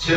6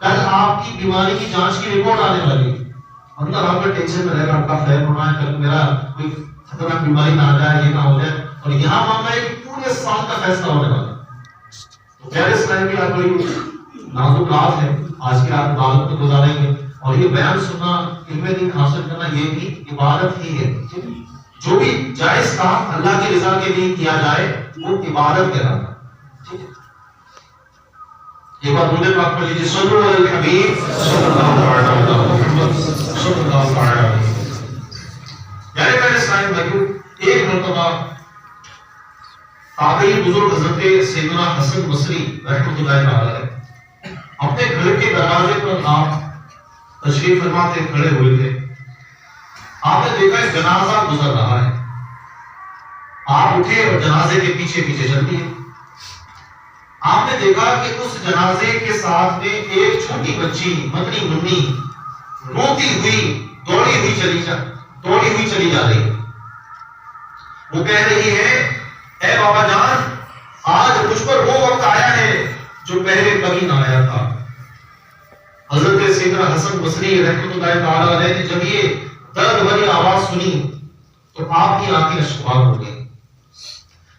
کل آپ کی بیماری کی جانچ کی رپورٹ آنے والی ہے، اندر آپ کا ٹینشن میں رہے گا، آپ کا خیر ہونا ہے کل میرا کوئی خطرناک بیماری نہ آ جائے، یہ نہ ہو جائے، اور یہاں معاملہ ہے کہ پورے سال کا فیصلہ ہونے والا ہے۔ تو خیر اس ٹائم کی آپ بڑی نازک رات ہے، آج کی رات عبادت میں گزاریں گے، اور یہ بیان سننا، علم دین حاصل کرنا یہ بھی عبادت ہی ہے۔ جو بھی جائز کام اللہ کی رضا کے لیے کیا جائے وہ عبادت کہلاتا ہے، ٹھیک ہے؟ ایک بار مجھے پاک پڑھ لیجیے، صلو علی الحبیب صلی اللہ علیہ محمد صلی اللہ علیہ وسلم۔ یعنی میرے اسلام بھائیو، ایک مرتبہ تابعی بزرگ حضرت سیدنا حسن بصری رحمۃ اللہ علیہ اپنے گھر کے دروازے پر آپ تشریف فرما کے کھڑے ہوئے تھے۔ آپ نے دیکھا ایک جنازہ گزر رہا ہے، آپ اٹھے اور جنازے کے پیچھے پیچھے چل دیے۔ آپ نے دیکھا کہ اس جنازے کے ساتھ میں ایک چھوٹی بچی مدنی منی روتی ہوئی دوڑی ہوئی چلی جا رہی ہے۔ وہ کہہ رہی ہے، اے بابا جان، آج مجھ پر وہ وقت آیا ہے جو پہلے کبھی نہ آیا تھا۔ حضرت سیدنا حسن بصری رحمۃ اللہ تعالی علیہ نے جب یہ درد بھری آواز سنی تو آپ کی آنکھیں اشکبار ہو گئی،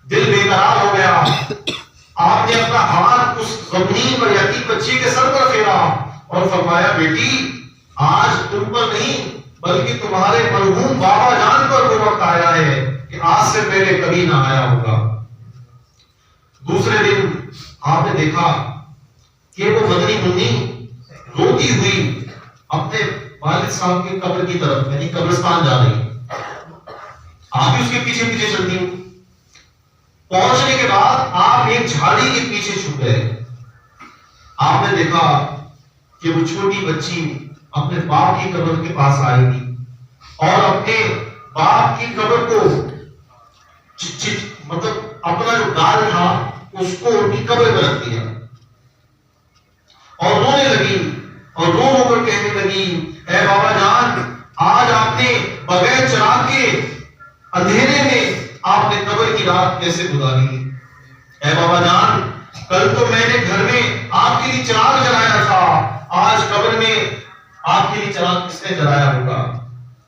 دل بے قرار ہو گیا۔ آپ نے اپنا ہاتھ اس غمگین اور یتیم بچی کے سر پر پھیرا اور فرمایا، بیٹی آج تم پر نہیں بلکہ تمہارے مرحوم بابا جان پر وہ وقت آیا ہے کہ آج سے پہلے کبھی نہ آیا ہوگا۔ دوسرے دن آپ نے دیکھا کہ وہ مدنی منی روتی ہوئی اپنے والد صاحب کی قبر کی طرف یعنی قبرستان جا رہی، آپ بھی اس کے پیچھے پیچھے چلتی ہوں۔ پہنچنے کے بعد آپ ایک جھاڑی کے پیچھے چھپ گئے۔ آپ نے دیکھا کہ وہ چھوٹی بچی اپنے باپ کی قبر کے پاس آئی تھی اور اپنے باپ کی قبر کو مطلب اپنا جو گال تھا اس کو ان کی قبر میں رکھ دیا اور رونے لگی اور رو رو کر کہنے لگی، اے بابا جان، آج آپ نے بغیر چراغ کے اندھیرے میں آپ نے قبر کی رات کیسے گزاری؟ اے بابا جان، کل تو میں نے گھر میں آپ کے لیے چراغ جلایا تھا، آج قبر میں آپ کے لیے چراغ کس نے جلایا ہوگا؟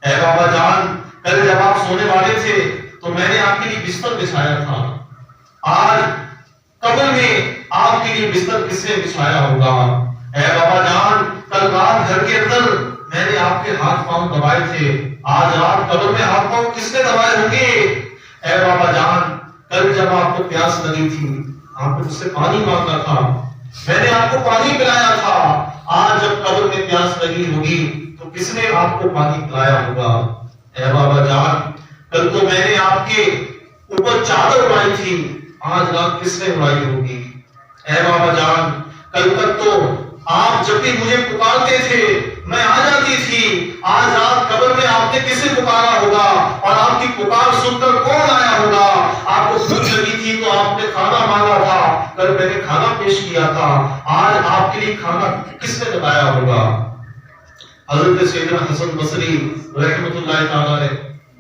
اے بابا جان، کل جب آپ سونے والے تھے تو میں نے آپ کے لیے بستر بچھایا تھا، آج قبر میں آپ کے لیے بستر کس نے بچھایا ہوگا؟ اے بابا جان، کل رات گھر کے اندر میں نے آپ کے ہاتھ پاؤں دبائے تھے، آج رات قبر میں ہاتھ پاؤں کس نے دبائے ہوں گے؟ اے بابا جان، کل جب آپ کو پیاس لگی تھی آپ نے مجھ سے پانی مانگا تھا، میں نے آپ کو پانی پلایا تھا، آج جب قبر میں پیاس لگی ہوگی تو کس نے آپ کو پانی پلایا ہوگا؟ اے بابا جان، کل تو میں نے آپ کے اوپر چادر اڑائی تھی، آج رات کس نے اڑائی ہوگی؟ اے بابا جان، کل تک تو آپ جب بھی مجھے پکارتے تھے میں آ جاتی تھی، آج رات قبر میں آپ نے کسے پکارا ہوگا اور آپ کی پکار سن کر کون آیا ہوگا؟ آپ کو بھوک لگی تھی تو آپ نے کھانا مانگا تھا، کل میں نے کھانا پیش کیا تھا، آج آپ کے لیے کھانا کس نے بنایا ہوگا؟ حضرت سیدنا حسن بصری رحمۃ اللہ تعالی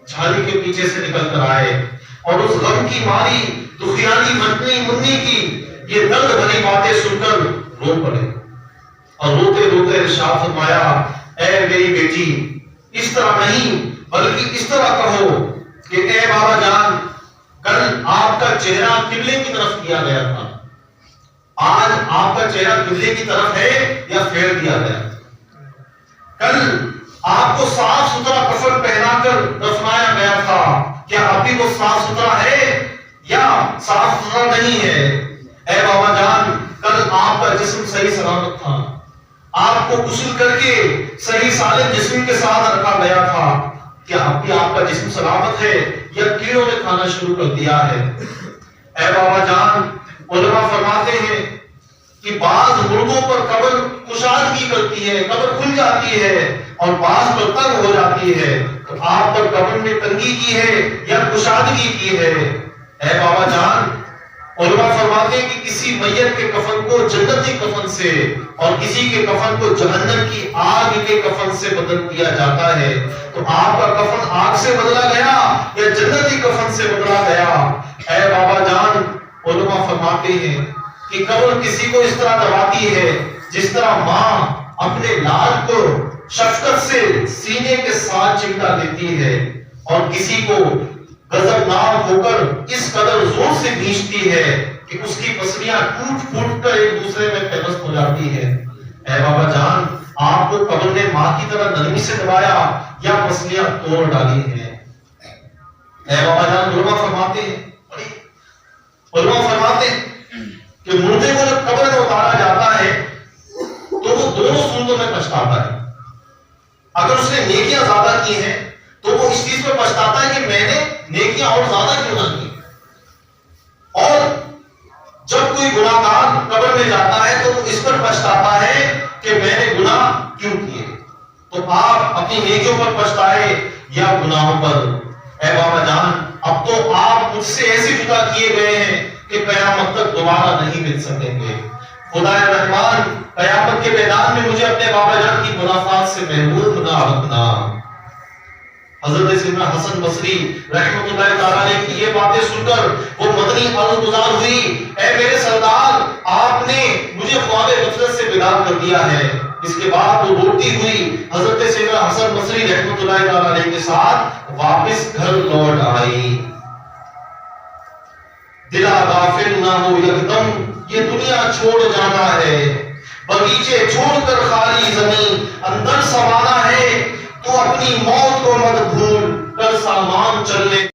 جھاڑی کے پیچھے سے نکل کر آئے اور اس غم کی ماری دکھیانی مدنی منی کی یہ درد بھری باتیں سن کر رو پڑے اور روتے روتے ارشاد فرمایا، اے میری بیٹی، اس طرح نہیں بلکہ اس طرح کہو کہ اے بابا جان، کل آپ کا چہرہ قبلے کی طرف کیا گیا تھا، آج آپ کا چہرہ قبلے کی طرف ہے یا پھیر دیا گیا؟ کل آپ کو صاف ستھرا کفن پہنا کر دفنایا گیا تھا، کیا ابھی وہ صاف ستھرا ہے یا صاف ستھرا نہیں ہے؟ اے بابا جان، کل آپ کا جسم صحیح سلامت تھا، آپ کو غسل کر کے صحیح سالم جسم کے ساتھ رکھا گیا تھا، کیا اب بھی آپ کا جسم سلامت ہے یا کیڑوں نے کھانا شروع کر دیا ہے؟ اے بابا جان، علماء فرماتے ہیں کہ بعض مردوں پر قبر کشادگی کرتی ہے، قبر کھل جاتی ہے، اور بعض پر تنگ ہو جاتی ہے، تو آپ پر قبر میں تنگی کی ہے یا کشادگی کی ہے؟ اے بابا جان، علماء فرماتے ہیں کہ کسی میت کے کفن کو جنتی کفن سے اور کسی کے کفن کو جہنم کی آگ کے کفن سے بدل دیا جاتا ہے، تو آپ کا کفن آگ سے بدلا گیا یا جنتی کفن سے بدلا گیا؟ اے بابا جان، علماء فرماتے ہیں کہ قبر کسی کو اس طرح دباتی ہے جس طرح ماں اپنے لال کو شفقت سے سینے کے ساتھ چمٹا دیتی ہے اور کسی کو غضبناک ہو کر اس قدر زور سے کھینچتی ہے کہ اس کی پسلیاں ٹوٹ پھوٹ کر ایک دوسرے میں پیوست ہو جاتی ہے، اے بابا جان آپ کو قبر نے ماں کی طرح نرمی سے دبایا یا پسلیاں توڑ ڈالی ہیں؟ اے بابا جان علماء فرماتے ہیں کہ مردے کو جب قبر میں اتارا جاتا ہے تو وہ دونوں صورتوں میں پچھتاتا ہے۔ اگر اس نے نیکیاں زیادہ کی ہیں تو وہ اس چیز پر پچھتاتا ہے کہ میں نے نیکیاں اور زیادہ کیوں نہ کی، اور جب کوئی گناہ گار قبر میں جاتا ہے تو وہ اس پر پچھتاتا ہے کہ میں نے گناہ کیوں کیے۔ تو آپ اپنی نیکیوں پر پچھتائے یا گناہوں پر؟ اے بابا جان اب تو آپ مجھ سے ایسے جدا کیے گئے ہیں کہ قیامت تک دوبارہ نہیں مل سکیں گے۔ خدا رحمان قیامت کے میدان میں مجھے اپنے بابا جان کی منافعات سے محروم نہ رکھنا۔ حضرت سیدنا حسن بصری رحمۃ اللہ تعالیٰ علیہ کی یہ باتیں سن کر وہ مدنی عرض گزار ہوئی، اے میرے سردار آپ نے مجھے خواب غفلت سے بیدار کر دیا ہے۔ اس کے بعد وہ روتی ہوئی حضرت سیدنا حسن بصری رحمۃ اللہ تعالیٰ علیہ کے ساتھ واپس گھر لوٹ آئی۔ دلا غافل نہ ہو یکدم یہ دنیا چھوڑ جانا ہے، بغیچے چھوڑ کر خالی زمین اندر سمانا ہے، تو اپنی موت کو مت بھول کر سامان چلنے